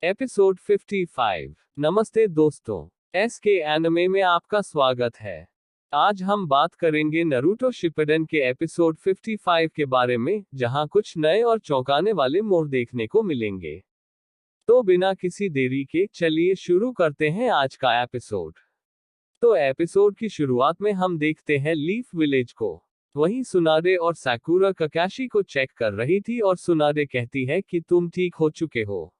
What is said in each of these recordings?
Episode 55। नमस्ते दोस्तों, SK anime में आपका स्वागत है। आज हम बात करेंगे नारुतो शिपुडेन के एपिसोड 55 के बारे में, जहां कुछ नए और चौंकाने वाले मोड़ देखने को मिलेंगे। तो बिना किसी देरी के चलिए शुरू करते हैं आज का एपिसोड। तो एपिसोड की शुरुआत में हम देखते हैं लीफ विलेज को। वहीं सुनारे और साकुरा ककाशी को चेक कर रही थी और सुनारे कहती है कि तुम ठीक हो चुके हो,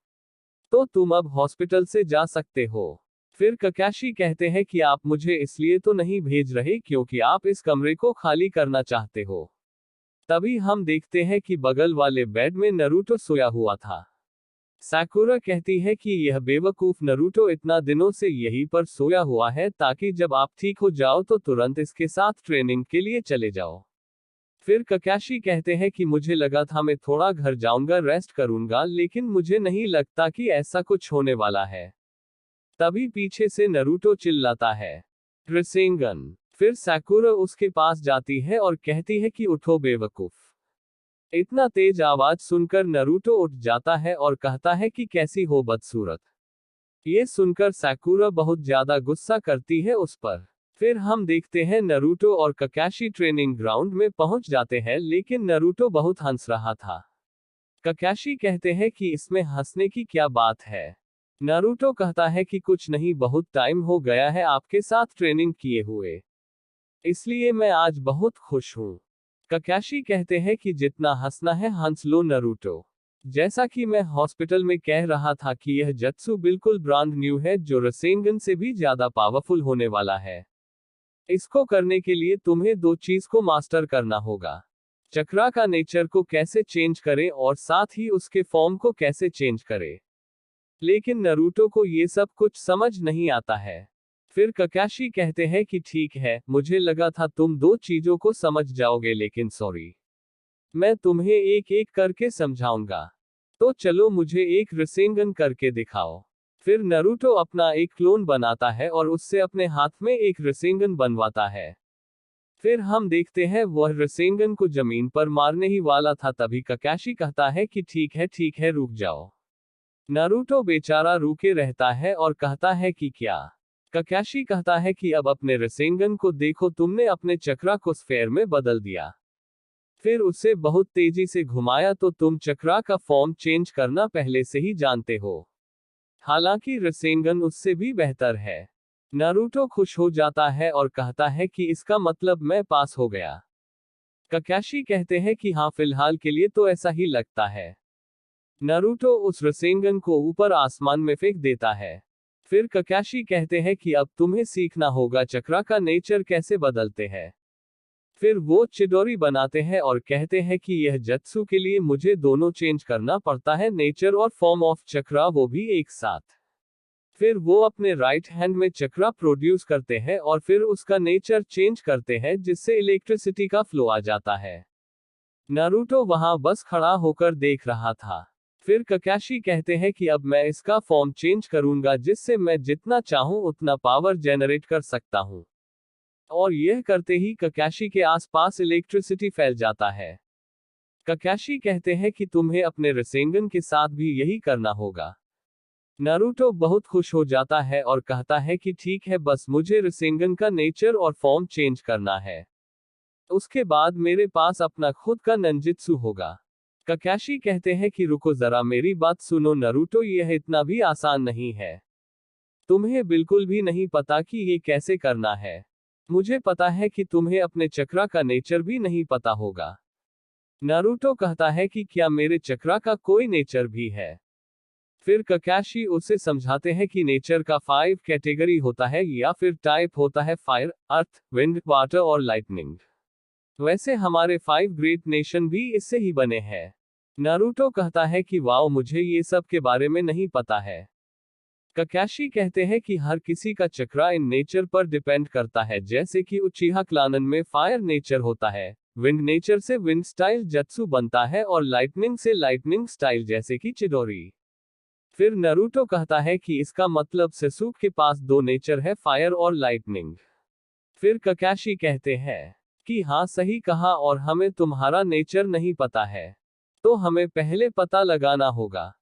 तो तुम अब हॉस्पिटल से जा सकते हो। फिर ककाशी कहते हैं कि आप मुझे इसलिए तो नहीं भेज रहे क्योंकि आप इस कमरे को खाली करना चाहते हो। तभी हम देखते हैं कि बगल वाले बेड में नारुतो सोया हुआ था। साकुरा कहती है कि यह बेवकूफ नारुतो इतना दिनों से यहीं पर सोया हुआ है ताकि जब आप ठीक हो जाओ तो तुरंत इसके साथ ट्रेनिंग के लिए चले जाओ। फिर ककाशी कहते हैं कि मुझे लगा था मैं थोड़ा घर जाऊंगा, रेस्ट करूंगा, लेकिन मुझे नहीं लगता कि ऐसा कुछ होने वाला है। तभी पीछे से नारुतो चिल्लाता है, रसेंगन। फिर साकुरा उसके पास जाती है और कहती है कि उठो बेवकूफ। इतना तेज आवाज सुनकर नारुतो उठ जाता है और कहता है कि कैसी हो बदसूरत। ये सुनकर साकुरा बहुत ज्यादा गुस्सा करती है उस पर। फिर हम देखते हैं नारुतो और ककाशी ट्रेनिंग ग्राउंड में पहुंच जाते हैं, लेकिन नारुतो बहुत हंस रहा था। ककाशी कहते हैं कि इसमें हंसने की क्या बात है। नारुतो कहता है कि कुछ नहीं, बहुत टाइम हो गया है आपके साथ ट्रेनिंग किए हुए, इसलिए मैं आज बहुत खुश हूं। ककाशी कहते हैं कि जितना हंसना है हंस लो नारुतो। जैसा कि मैं हॉस्पिटल में कह रहा था कि यह जत्सु बिल्कुल ब्रांड न्यू है जो रसेंगन से भी ज्यादा पावरफुल होने वाला है। इसको करने के लिए तुम्हें दो चीज को मास्टर करना होगा, चक्रा का नेचर को कैसे चेंज करें और साथ ही उसके फॉर्म को कैसे चेंज करें। लेकिन नारुतो को ये सब कुछ समझ नहीं आता है। फिर ककाशी कहते हैं कि ठीक है, मुझे लगा था तुम दो चीजों को समझ जाओगे, लेकिन सॉरी, मैं तुम्हें एक एक करके समझाऊंगा। तो चलो मुझे एक रसेंगन करके दिखाओ। फिर नारुतो अपना एक क्लोन बनाता है और उससे अपने हाथ में एक रसेंगन बनवाता है। फिर हम देखते हैं वह रसेंगन को जमीन पर मारने ही वाला था, तभी ककाशी कहता है कि ठीक है रुक जाओ। नारुतो बेचारा रुके रहता है और कहता है कि क्या। ककाशी कहता है कि अब अपने रसेंगन को देखो, तुमने अपने चक्रा को स्फेयर में बदल दिया, फिर उसे बहुत तेजी से घुमाया, तो तुम चक्रा का फॉर्म चेंज करना पहले से ही जानते हो। हालांकि रसेंगन उससे भी बेहतर है। नारुतो खुश हो जाता है और कहता है कि इसका मतलब मैं पास हो गया। ककाशी कहते हैं कि हाँ, फिलहाल के लिए तो ऐसा ही लगता है। नारुतो उस रसेंगन को ऊपर आसमान में फेंक देता है। फिर ककाशी कहते हैं कि अब तुम्हें सीखना होगा चक्रा का नेचर कैसे बदलते हैं। फिर वो चिडोरी बनाते हैं और कहते हैं कि यह जत्सु के लिए मुझे दोनों चेंज करना पड़ता है, नेचर और फॉर्म ऑफ चक्रा, वो भी एक साथ। फिर वो अपने राइट हैंड में चक्रा प्रोड्यूस करते हैं और फिर उसका नेचर चेंज करते हैं, जिससे इलेक्ट्रिसिटी का फ्लो आ जाता है। नारुतो वहां बस खड़ा होकर देख रहा था। फिर ककाशी कहते हैं कि अब मैं इसका फॉर्म चेंज करूंगा, जिससे मैं जितना चाहूं उतना पावर जनरेट कर सकता हूं। और यह करते ही ककाशी के आसपास इलेक्ट्रिसिटी फैल जाता है। ककाशी कहते हैं कि तुम्हें अपने रसेंगन के साथ भी यही करना होगा। नारुतो बहुत खुश हो जाता है और कहता है कि ठीक है, बस मुझे रसेंगन का नेचर और फॉर्म चेंज करना है, उसके बाद मेरे पास अपना खुद का नंजित्सु होगा। ककाशी कहते हैं कि रुको जरा, मेरी बात सुनो नारुतो, यह इतना भी आसान नहीं है। तुम्हें बिल्कुल भी नहीं पता कि ये कैसे करना है। मुझे पता है कि तुम्हें अपने चक्रा का नेचर भी नहीं पता होगा। नारुतो कहता है कि क्या मेरे चक्रा का कोई नेचर भी है। फिर ककाशी उसे समझाते हैं कि नेचर का 5 कैटेगरी होता है या फिर टाइप होता है, फायर, अर्थ, विंड, वाटर और लाइटनिंग। वैसे हमारे 5 ग्रेट नेशन भी इससे ही बने हैं। नारुतो कहता है कि वाओ, मुझे ये सब के बारे में नहीं पता है। ककाशी कहते हैं कि हर किसी का चक्रा इन नेचर पर डिपेंड करता है, जैसे कि उचिहा क्लानन में फायर नेचर होता है, विंड नेचर से विंड स्टाइल जत्सु बनता है और लाइटनिंग से लाइटनिंग स्टाइल जैसे कि चिडोरी। फिर नारुतो कहता है कि इसका मतलब सेसुके के पास दो नेचर है, फायर और लाइटनिंग। फिर ककाशी कहते हैं कि हाँ सही कहा, और हमें तुम्हारा नेचर नहीं पता है, तो हमें पहले पता लगाना होगा।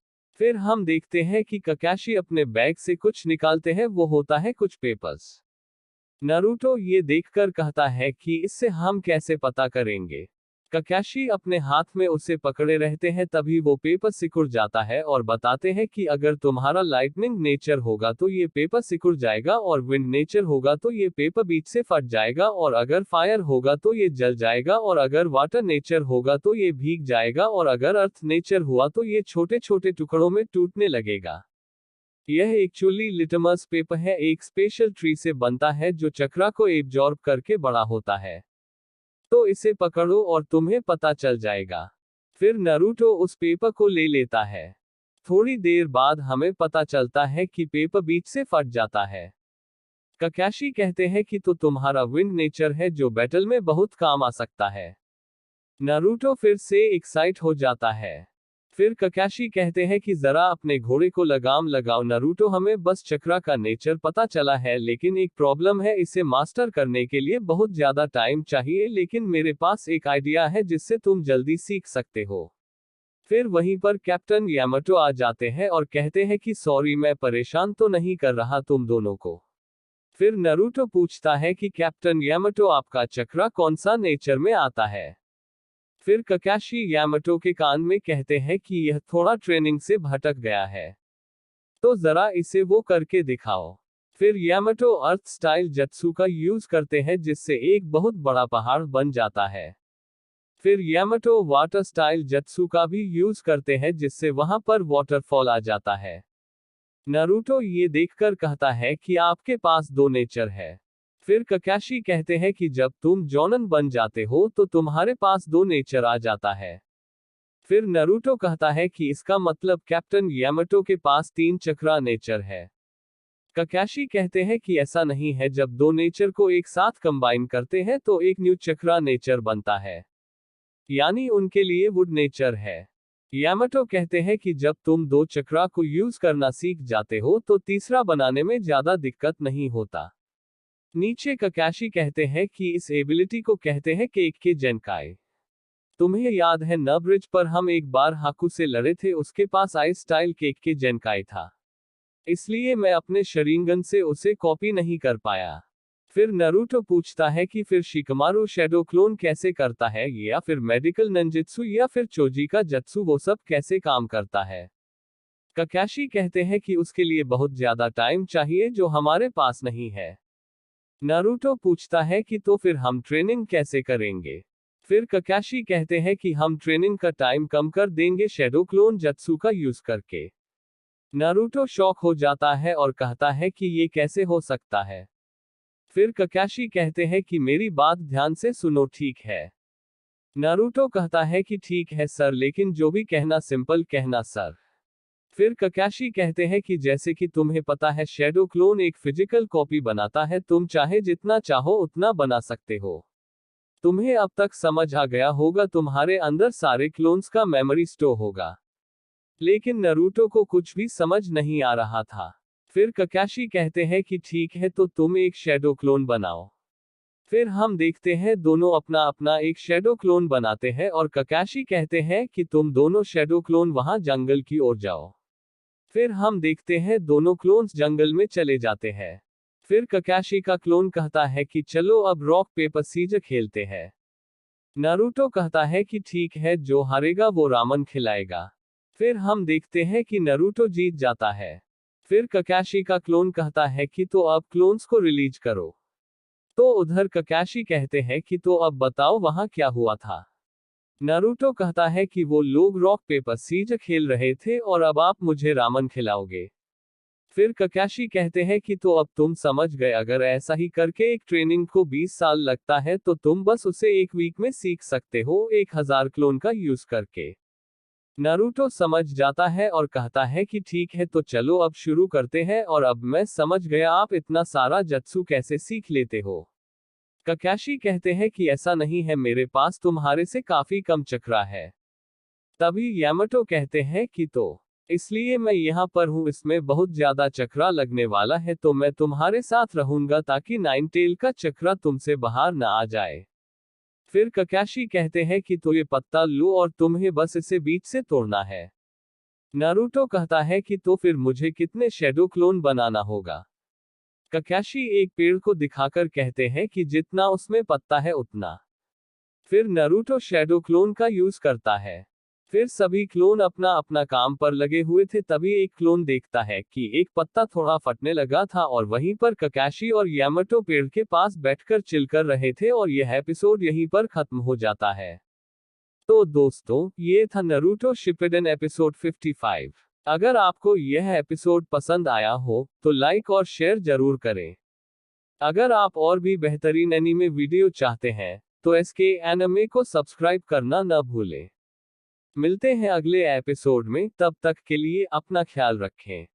फिर हम देखते हैं कि ककाशी अपने बैग से कुछ निकालते हैं, वो होता है कुछ पेपर्स। नारुतो ये देखकर कहता है कि इससे हम कैसे पता करेंगे। ककाशी अपने हाथ में उसे पकड़े रहते हैं, तभी वो पेपर सिकुड़ जाता है और बताते हैं कि अगर तुम्हारा लाइटनिंग नेचर होगा तो ये पेपर सिकुड़ जाएगा, और विंड नेचर होगा तो ये पेपर बीच से फट जाएगा, और अगर फायर होगा तो ये जल जाएगा, और अगर वाटर नेचर होगा तो ये भीग जाएगा, और अगर अर्थ नेचर हुआ तो ये छोटे छोटे टुकड़ों में टूटने लगेगा। यह एक्चुअली लिटमस पेपर है, एक स्पेशल ट्री से बनता है जो चक्रा को एब्जॉर्ब करके बड़ा होता है। तो इसे पकड़ो और तुम्हें पता चल जाएगा। फिर नारुतो उस पेपर को ले लेता है। थोड़ी देर बाद हमें पता चलता है कि पेपर बीच से फट जाता है। ककाशी कहते हैं कि तो तुम्हारा विंड नेचर है जो बैटल में बहुत काम आ सकता है। नारुतो फिर से एक्साइट हो जाता है। फिर ककाशी कहते हैं कि जरा अपने घोड़े को लगाम लगाओ नारुतो, हमें बस चक्रा का नेचर पता चला है, लेकिन एक प्रॉब्लम है, इसे मास्टर करने के लिए बहुत ज्यादा टाइम चाहिए, लेकिन मेरे पास एक आइडिया है जिससे तुम जल्दी सीख सकते हो। फिर वहीं पर कैप्टन यामाटो आ जाते हैं और कहते हैं कि सॉरी, मैं परेशान तो नहीं कर रहा तुम दोनों को। फिर नारुतो पूछता है कि कैप्टन यामाटो आपका चक्रा कौन सा नेचर में आता है। फिर ककाशी यामाटो के कान में कहते हैं कि यह थोड़ा ट्रेनिंग से भटक गया है, तो जरा इसे वो करके दिखाओ। फिर यामाटो अर्थ स्टाइल जत्सु का यूज करते हैं जिससे एक बहुत बड़ा पहाड़ बन जाता है। फिर यामाटो वाटर स्टाइल जत्सु का भी यूज करते हैं जिससे वहां पर वाटरफॉल आ जाता है। नारुतो ये देखकर कहता है कि आपके पास दो नेचर है। फिर ककाशी कहते हैं कि जब तुम जॉनन बन जाते हो तो तुम्हारे पास दो नेचर आ जाता है। फिर नारुतो कहता है कि इसका मतलब कैप्टन यामाटो के पास तीन चक्रा नेचर है। ककाशी कहते हैं कि ऐसा नहीं है, जब दो नेचर को एक साथ कंबाइन करते हैं तो एक न्यू चक्रा नेचर बनता है, यानी उनके लिए वुड नेचर है। यामाटो कहते हैं कि जब तुम दो चक्रा को यूज करना सीख जाते हो तो तीसरा बनाने में ज्यादा दिक्कत नहीं होता। नीचे ककाशी कहते हैं कि इस एबिलिटी को कहते हैं केक्के जेनकाई। तुम्हें याद है न, ब्रिज पर हम एक बार हाकू से लड़े थे, उसके पास आइस स्टाइल केक्के जेनकाई था, इसलिए मैं अपने शरिंगन से उसे कॉपी नहीं कर पाया। फिर नारुतो पूछता है कि फिर शिकमारू शैडो क्लोन कैसे करता है, या फिर मेडिकल नंजित्सु या फिर चोजी का जत्सु, वो सब कैसे काम करता है। ककाशी कहते हैं कि उसके लिए बहुत ज्यादा टाइम चाहिए जो हमारे पास नहीं है। नारुतो पूछता है कि तो फिर हम ट्रेनिंग कैसे करेंगे। फिर ककाशी कहते हैं कि हम ट्रेनिंग का टाइम कम कर देंगे शैडो क्लोन जत्सु का यूज करके। नारुतो शॉक हो जाता है और कहता है कि ये कैसे हो सकता है। फिर ककाशी कहते हैं कि मेरी बात ध्यान से सुनो, ठीक है। नारुतो कहता है कि ठीक है सर, लेकिन जो भी कहना सिंपल कहना सर। फिर ककाशी कहते हैं कि जैसे कि तुम्हें पता है शैडो क्लोन एक फिजिकल कॉपी बनाता है, तुम चाहे जितना चाहो उतना बना सकते हो। तुम्हें अब तक समझ आ गया होगा, तुम्हारे अंदर सारे क्लोन्स का मेमोरी स्टोर होगा। लेकिन नारुतो को कुछ भी समझ नहीं आ रहा था। फिर ककाशी कहते हैं कि ठीक है, तो तुम एक शैडो क्लोन बनाओ। फिर हम देखते हैं दोनों अपना अपना एक शैडो क्लोन बनाते हैं, और ककाशी कहते हैं कि तुम दोनों शैडो क्लोन वहां जंगल की ओर जाओ। फिर हम देखते हैं दोनों क्लोन्स जंगल में चले जाते हैं। फिर ककाशी का क्लोन कहता है कि चलो अब रॉक पेपर सीजर खेलते हैं। नारुतो कहता है कि ठीक है, जो हारेगा वो रामन खिलाएगा। फिर हम देखते हैं कि नारुतो जीत जाता है। फिर ककाशी का क्लोन कहता है कि तो अब क्लोन्स को रिलीज करो। तो उधर ककाशी कहते हैं कि तो अब बताओ वहां क्या हुआ था। नारुतो कहता है कि वो लोग रॉक पेपर सीजर खेल रहे थे और अब आप मुझे रामन खिलाओगे। फिर ककाशी कहते हैं कि तो अब तुम समझ गए, अगर ऐसा ही करके एक ट्रेनिंग को 20 साल लगता है तो तुम बस उसे एक वीक में सीख सकते हो, 1000 क्लोन का यूज करके। नारुतो समझ जाता है और कहता है कि ठीक है, तो चलो अब शुरू करते हैं, और अब मैं समझ गया आप इतना सारा जत्सु कैसे सीख लेते हो। ककाशी कहते हैं कि ऐसा नहीं है, मेरे पास तुम्हारे से काफी कम चक्रा है। तभी यामाटो कहते हैं कि तो इसलिए मैं यहाँ पर हूँ, इसमें बहुत ज्यादा चक्रा लगने वाला है, तो मैं तुम्हारे साथ रहूंगा ताकि नाइन टेल का चक्रा तुमसे बाहर ना आ जाए। फिर ककाशी कहते हैं कि तो ये पत्ता लो और तुम्हें बस इसे बीच से तोड़ना है। नारुतो कहता है कि तो फिर मुझे कितने शैडो क्लोन बनाना होगा। ककाशी एक पेड़ को दिखाकर कहते हैं कि जितना उसमें पत्ता है उतना। फिर नारुतो शैडो क्लोन का यूज करता है। फिर सभी क्लोन अपना अपना काम पर लगे हुए थे, तभी एक क्लोन देखता है कि एक पत्ता थोड़ा फटने लगा था और वहीं पर ककाशी और यामाटो पेड़ के पास बैठकर चिल कर रहे थे और यह एपिसोड यहीं पर खत्म हो जाता है। तो दोस्तों, ये था नारुतो शिपुडेन एपिसोड 55। अगर आपको यह एपिसोड पसंद आया हो तो लाइक और शेयर जरूर करें। अगर आप और भी बेहतरीन एनीमे वीडियो चाहते हैं तो एसके एनिमे को सब्सक्राइब करना न भूलें। मिलते हैं अगले एपिसोड में, तब तक के लिए अपना ख्याल रखें।